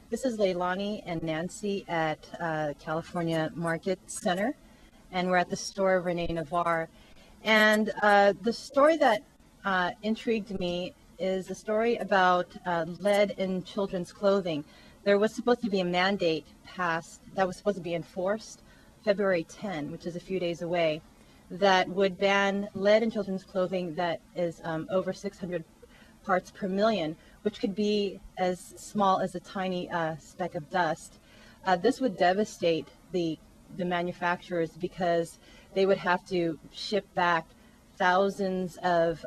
This is Leilani and Nancy at California Market Center, and we're at the store of Renee Navarre. And the story that intrigued me is the story about lead in children's clothing. There was supposed to be a mandate passed that was supposed to be enforced February 10, which is a few days away, that would ban lead in children's clothing that is over 600 parts per million, which could be as small as a tiny speck of dust. This would devastate the manufacturers because they would have to ship back thousands of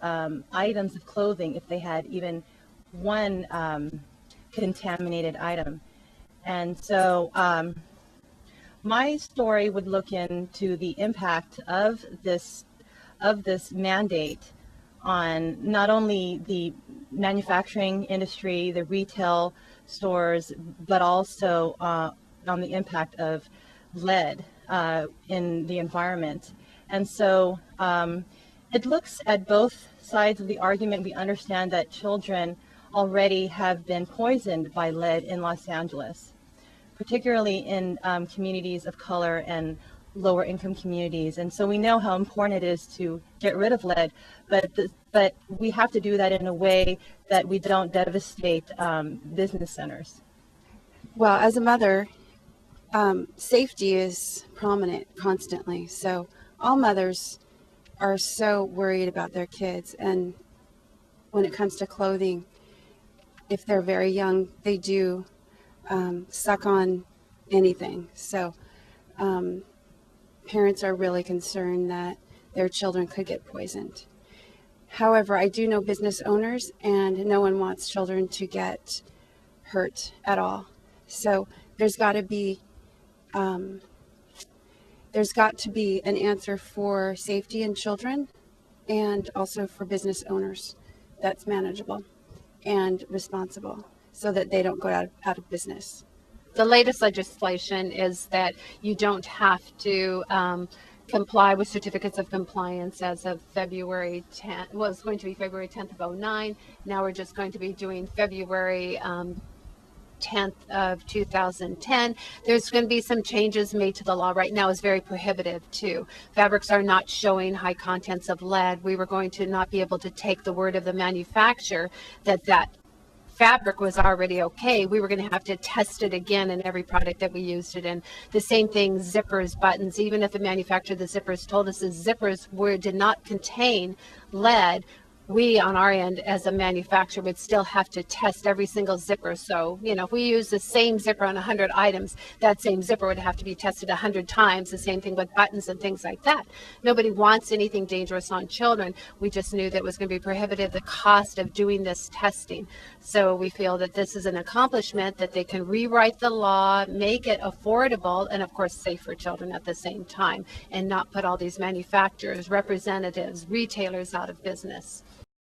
items of clothing if they had even one contaminated item. And so my story would look into the impact of this mandate on not only the manufacturing industry, the retail stores, but also on the impact of lead in the environment. And so it looks at both sides of the argument. We understand that children already have been poisoned by lead in Los Angeles, particularly in communities of color and lower income communities. And so we know how important it is to get rid of lead, but we have to do that in a way that we don't devastate business centers. Well, as a mother, safety is prominent constantly. So all mothers are so worried about their kids. And when it comes to clothing, if they're very young, they do suck on anything. So parents are really concerned that their children could get poisoned. However, I do know business owners, and no one wants children to get hurt at all. So there's got to be an answer for safety in children, and also for business owners that's manageable and responsible, so that they don't go out of business. The latest legislation is that you don't have to comply with certificates of compliance as of February 10th. Well, it's going to be February 10th of 2009. Now we're just going to be doing February 10th of 2010. There's going to be some changes made to the law. Right now is very prohibitive too. Fabrics are not showing high contents of lead. We were going to not be able to take the word of the manufacturer that fabric was already okay. We were going to have to test it again in every product that we used it in. The same thing, zippers, buttons. Even if the manufacturer of the zippers told us the zippers did not contain lead, we on our end as a manufacturer would still have to test every single zipper. So, if we use the same zipper on 100 items, that same zipper would have to be tested 100 times. The same thing with buttons and things like that. Nobody wants anything dangerous on children. We just knew that it was going to be prohibitive, the cost of doing this testing. So we feel that this is an accomplishment, that they can rewrite the law, make it affordable, and of course safe for children at the same time, and not put all these manufacturers, representatives, retailers out of business.